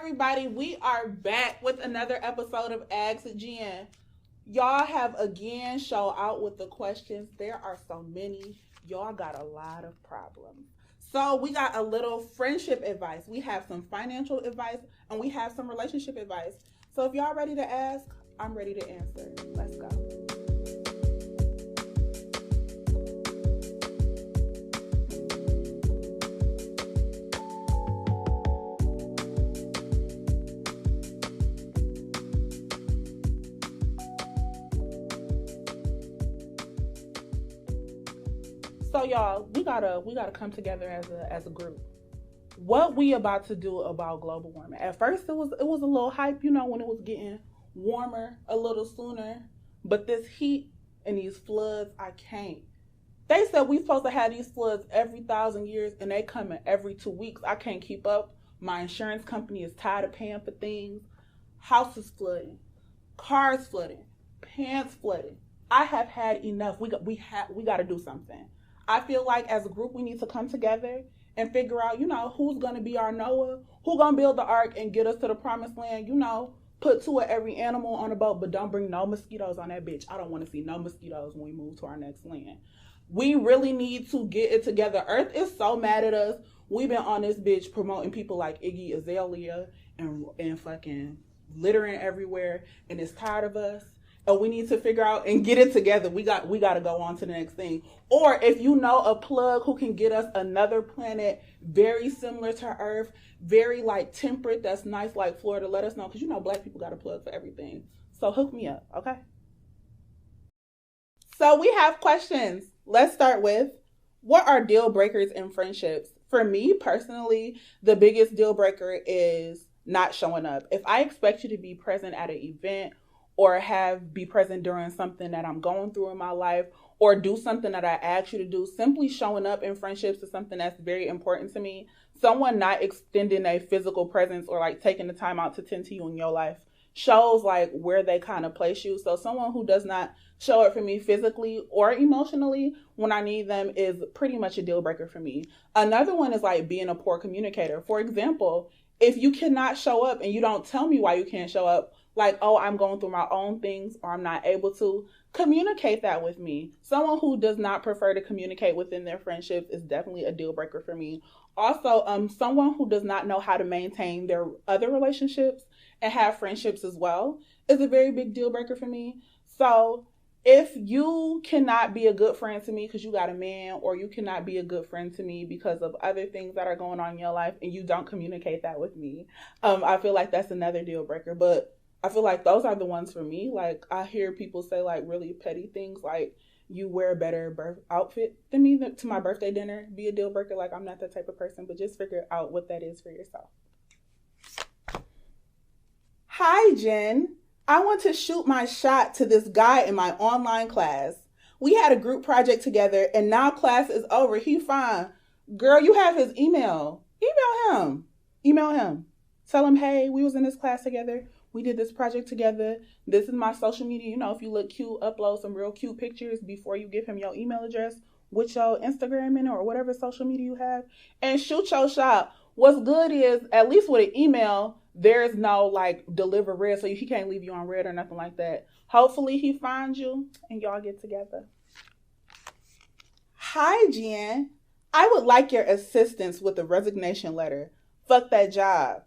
everybody. We are back with another episode of Ask Jenn. Y'all have again show out with the questions. There are so many. Y'all got a lot of problems. So we got a little friendship advice. We have some financial advice and we have some relationship advice. So if y'all ready to ask, I'm ready to answer. Let's go. So y'all, we gotta come together as a group. What we about to do about global warming? At first, it was a little hype, when it was getting warmer a little sooner. But this heat and these floods, I can't. They said we supposed to have these floods every 1,000 years, and they coming every 2 weeks. I can't keep up. My insurance company is tired of paying for things. Houses flooding, cars flooding, pants flooding. I have had enough. We got to do something. I feel like as a group, we need to come together and figure out, who's going to be our Noah, who's going to build the ark and get us to the promised land, put two of every animal on a boat, but don't bring no mosquitoes on that bitch. I don't want to see no mosquitoes when we move to our next land. We really need to get it together. Earth is so mad at us. We've been on this bitch promoting people like Iggy Azalea and fucking littering everywhere, and it's tired of us. And we need to figure out and get it together. We got to go on to the next thing. Or if you know a plug who can get us another planet very similar to Earth, very like temperate, that's nice like Florida, let us know. Because Black people got a plug for everything. So hook me up, okay? So we have questions. Let's start with, what are deal breakers in friendships? For me personally, the biggest deal breaker is not showing up. If I expect you to be present at an event or be present during something that I'm going through in my life, or do something that I ask you to do, simply showing up in friendships is something that's very important to me. Someone not extending a physical presence or like taking the time out to tend to you in your life shows like where they kind of place you. So someone who does not show up for me physically or emotionally when I need them is pretty much a deal breaker for me. Another one is like being a poor communicator. For example, if you cannot show up and you don't tell me why you can't show up, like, oh, I'm going through my own things or I'm not able to, communicate that with me. Someone who does not prefer to communicate within their friendships is definitely a deal breaker for me. Also, someone who does not know how to maintain their other relationships and have friendships as well is a very big deal breaker for me. So if you cannot be a good friend to me because you got a man, or you cannot be a good friend to me because of other things that are going on in your life and you don't communicate that with me, I feel like that's another deal breaker. But I feel like those are the ones for me. Like, I hear people say like really petty things like, you wear a better outfit than me to my birthday dinner, be a deal breaker. Like, I'm not that type of person, but just figure out what that is for yourself. Hi, Jen. I want to shoot my shot to this guy in my online class. We had a group project together and now class is over. He fine. Girl, you have his email. Email him. Tell him, hey, we was in this class together. We did this project together. This is my social media. If you look cute, upload some real cute pictures before you give him your email address with your Instagram in it or whatever social media you have, and shoot your shot. What's good is, at least with an email, there's no like deliver red, so he can't leave you on red or nothing like that. Hopefully he finds you and y'all get together. Hi, Jen. I would like your assistance with the resignation letter. Fuck that job.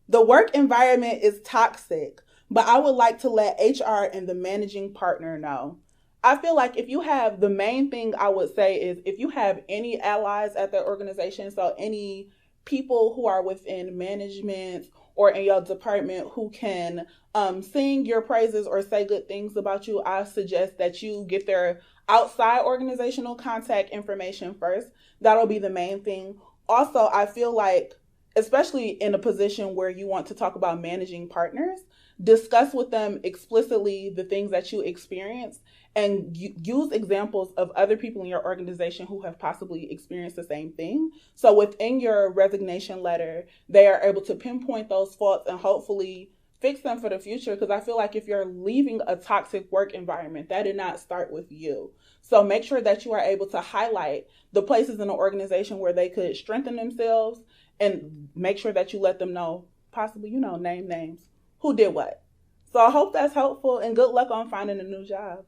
The work environment is toxic, but I would like to let HR and the managing partner know. I feel like the main thing I would say is if you have any allies at the organization, so any people who are within management or in your department who can sing your praises or say good things about you, I suggest that you get their outside organizational contact information first. That'll be the main thing. Also, I feel like, especially in a position where you want to talk about managing partners, discuss with them explicitly the things that you experience and use examples of other people in your organization who have possibly experienced the same thing. So within your resignation letter, they are able to pinpoint those faults and hopefully fix them for the future. Because I feel like if you're leaving a toxic work environment, that did not start with you. So make sure that you are able to highlight the places in the organization where they could strengthen themselves, and make sure that you let them know possibly, name names. Who did what? So I hope that's helpful, and good luck on finding a new job.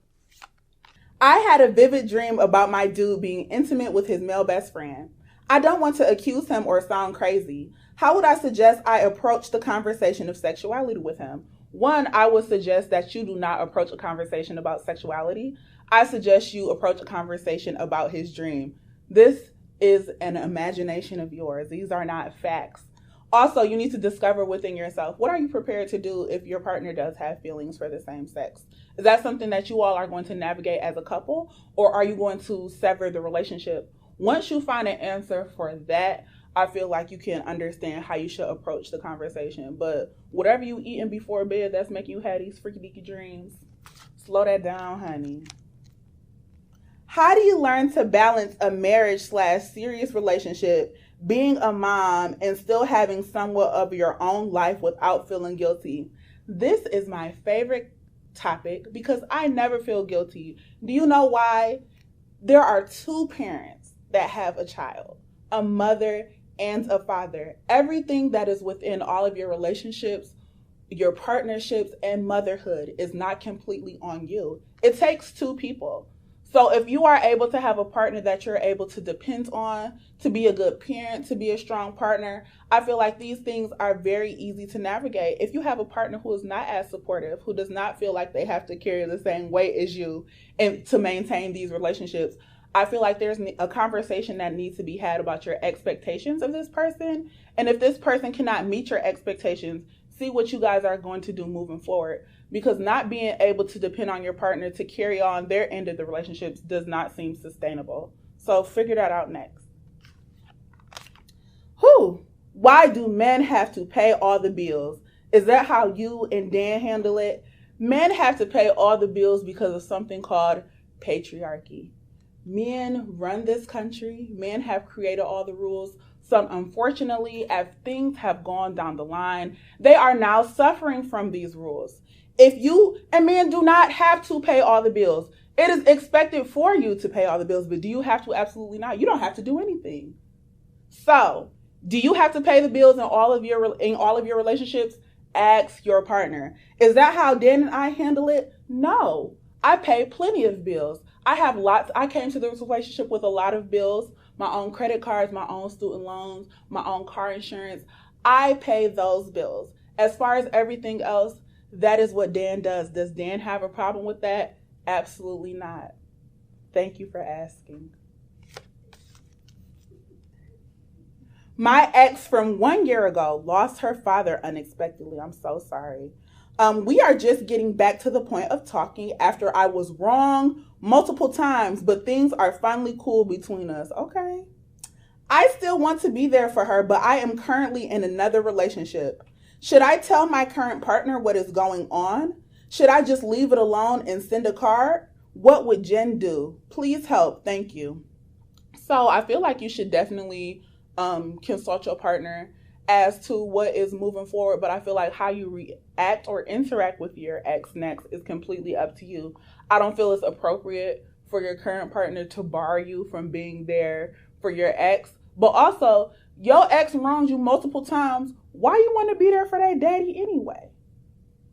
I had a vivid dream about my dude being intimate with his male best friend. I don't want to accuse him or sound crazy. How would I suggest I approach the conversation of sexuality with him? One, I would suggest that you do not approach a conversation about sexuality. I suggest you approach a conversation about his dream. This is an imagination of yours. These are not facts. Also, you need to discover within yourself, what are you prepared to do if your partner does have feelings for the same sex? Is that something that you all are going to navigate as a couple, or are you going to sever the relationship? Once you find an answer for that, I feel like you can understand how you should approach the conversation. But whatever you eating before bed that's making you have these freaky deaky dreams, slow that down, honey. How do you learn to balance a marriage/serious relationship, being a mom, and still having somewhat of your own life without feeling guilty? This is my favorite topic because I never feel guilty. Do you know why? There are two parents that have a child, a mother and a father. Everything that is within all of your relationships, your partnerships, and motherhood is not completely on you. It takes two people. So if you are able to have a partner that you're able to depend on, to be a good parent, to be a strong partner, I feel like these things are very easy to navigate. If you have a partner who is not as supportive, who does not feel like they have to carry the same weight as you and to maintain these relationships, I feel like there's a conversation that needs to be had about your expectations of this person. And if this person cannot meet your expectations, see what you guys are going to do moving forward. Because not being able to depend on your partner to carry on their end of the relationships does not seem sustainable. So figure that out next. Why do men have to pay all the bills? Is that how you and Dan handle it? Men have to pay all the bills because of something called patriarchy. Men run this country. Men have created all the rules. So unfortunately, as things have gone down the line, they are now suffering from these rules. Men do not have to pay all the bills. It is expected for you to pay all the bills, but do you have to? Absolutely not. You don't have to do anything. So, do you have to pay the bills in all of your relationships? Ask your partner. Is that how Dan and I handle it? No. I pay plenty of bills. I came to this relationship with a lot of bills, my own credit cards, my own student loans, my own car insurance. I pay those bills. As far as everything else, that is what Dan does. Does Dan have a problem with that? Absolutely not. Thank you for asking. My ex from 1 year ago lost her father unexpectedly. I'm so sorry. We are just getting back to the point of talking after I was wrong multiple times, but things are finally cool between us. Okay. I still want to be there for her, but I am currently in another relationship. Should I tell my current partner what is going on? Should I just leave it alone and send a card? What would Jenn do? Please help. Thank you. So I feel like you should definitely consult your partner as to what is moving forward, but I feel like how you react or interact with your ex next is completely up to you. I don't feel it's appropriate for your current partner to bar you from being there for your ex, but also your ex wronged you multiple times. Why you want to be there for that daddy anyway?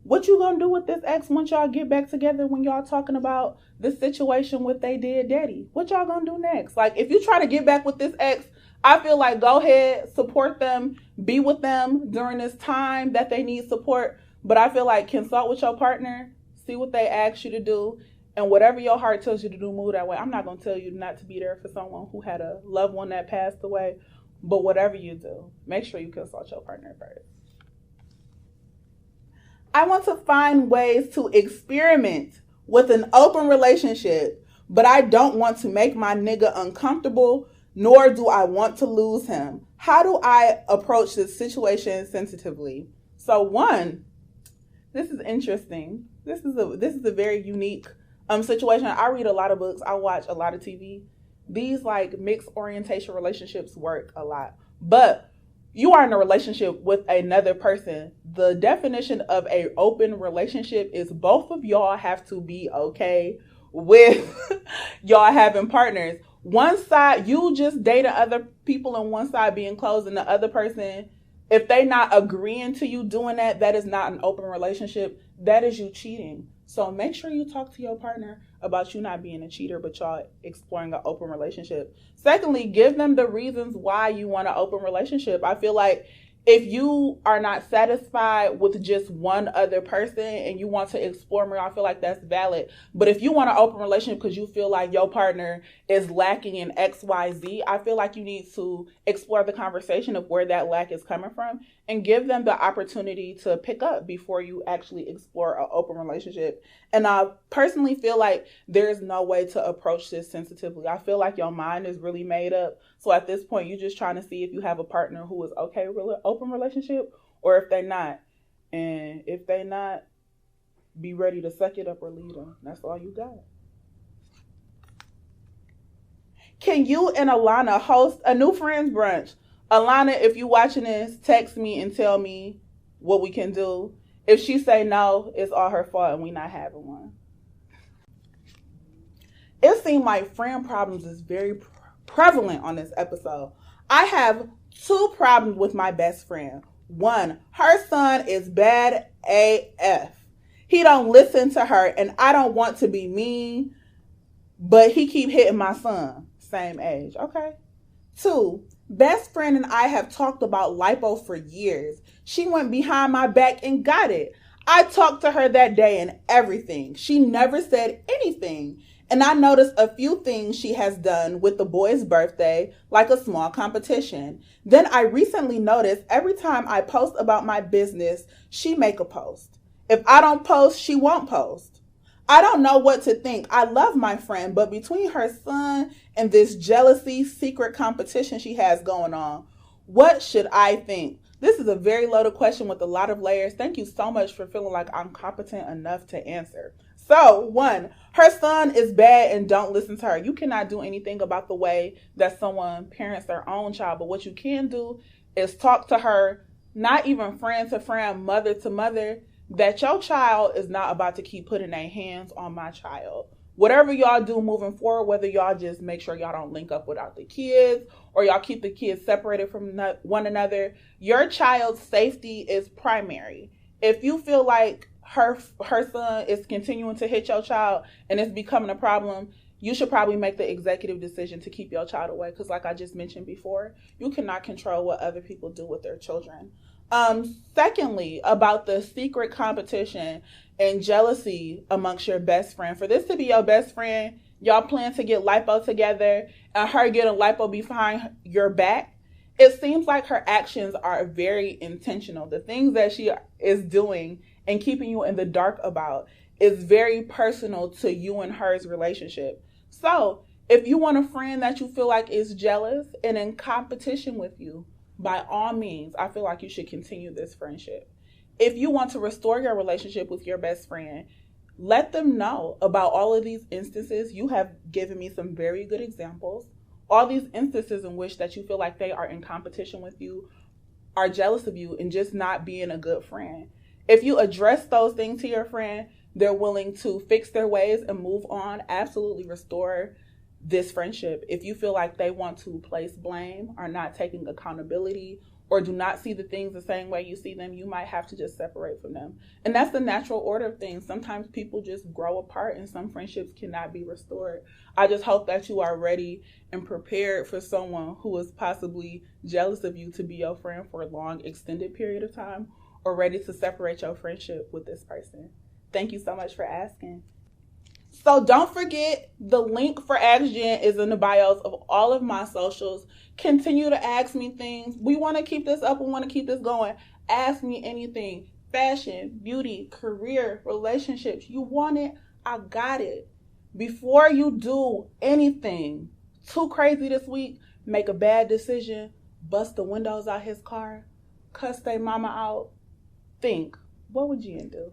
What you gonna do with this ex once y'all get back together, when y'all talking about the situation with they dead daddy? What y'all gonna do next? Like, if you try to get back with this ex, I feel like go ahead, support them, be with them during this time that they need support. But I feel like consult with your partner, see what they ask you to do, and whatever your heart tells you to do, move that way. I'm not going to tell you not to be there for someone who had a loved one that passed away, but whatever you do, make sure you consult your partner first. I want to find ways to experiment with an open relationship, but I don't want to make my nigga uncomfortable, nor do I want to lose him. How do I approach this situation sensitively? So one, this is interesting. This is a very unique situation. I read a lot of books. I watch a lot of TV. These like mixed orientation relationships work a lot. But you are in a relationship with another person. The definition of an open relationship is both of y'all have to be okay with y'all having partners. One side, you just dating other people and one side being closed and the other person If they not agreeing to you doing that, that is not an open relationship. That is you cheating. So make sure you talk to your partner about you not being a cheater, but y'all exploring an open relationship. Secondly, give them the reasons why you want an open relationship. I feel like if you are not satisfied with just one other person and you want to explore more, I feel like that's valid. But if you want an open relationship because you feel like your partner is lacking in X, Y, Z, I feel like you need to explore the conversation of where that lack is coming from and give them the opportunity to pick up before you actually explore an open relationship. And I personally feel like there's no way to approach this sensitively. I feel like your mind is really made up. So at this point, you're just trying to see if you have a partner who is okay with an open relationship or if they're not. And if they're not, be ready to suck it up or leave them. That's all you got. Can you and Alana host a new friends brunch? Alana, if you watching this, text me and tell me what we can do. If she say no, it's all her fault and we not having one. It seems like friend problems is very prevalent on this episode. I have 2 problems with my best friend. 1, her son is bad AF. He don't listen to her, and I don't want to be mean, but he keep hitting my son. Same age. Okay. 2, best friend and I have talked about lipo for years. She went behind my back and got it. I talked to her that day and everything. She never said anything. And I noticed a few things she has done with the boy's birthday, like a small competition. Then I recently noticed every time I post about my business, she make a post. If I don't post, she won't post. I don't know what to think. I love my friend, but between her son and this jealousy secret competition she has going on, what should I think? This is a very loaded question with a lot of layers. Thank you so much for feeling like I'm competent enough to answer. So, 1, her son is bad and don't listen to her. You cannot do anything about the way that someone parents their own child, but what you can do is talk to her, not even friend to friend, mother to mother, that your child is not about to keep putting their hands on my child. Whatever y'all do moving forward, whether y'all just make sure y'all don't link up without the kids or y'all keep the kids separated from one another, your child's safety is primary. If you feel like her son is continuing to hit your child and it's becoming a problem, you should probably make the executive decision to keep your child away. Because like I just mentioned before, you cannot control what other people do with their children. Secondly, about the secret competition and jealousy amongst your best friend. For this to be your best friend, y'all plan to get lipo together and her getting lipo behind your back. It seems like her actions are very intentional. The things that she is doing and keeping you in the dark about is very personal to you and her's relationship. So if you want a friend that you feel like is jealous and in competition with you, by all means, I feel like you should continue this friendship. If you want to restore your relationship with your best friend, let them know about all of these instances. You have given me some very good examples. All these instances in which that you feel like they are in competition with you, are jealous of you, and just not being a good friend. If you address those things to your friend, they're willing to fix their ways and move on, absolutely restore this friendship. If you feel like they want to place blame, are not taking accountability, or do not see the things the same way you see them, you might have to just separate from them. And that's the natural order of things. Sometimes people just grow apart and some friendships cannot be restored. I just hope that you are ready and prepared for someone who is possibly jealous of you to be your friend for a long, extended period of time, or ready to separate your friendship with this person. Thank you so much for asking. So don't forget, the link for Ask Jenn is in the bios of all of my socials. Continue to ask me things. We want to keep this up. We want to keep this going. Ask me anything. Fashion, beauty, career, relationships. You want it? I got it. Before you do anything too crazy this week, make a bad decision, bust the windows out his car, cuss their mama out, think, what would Jenn do?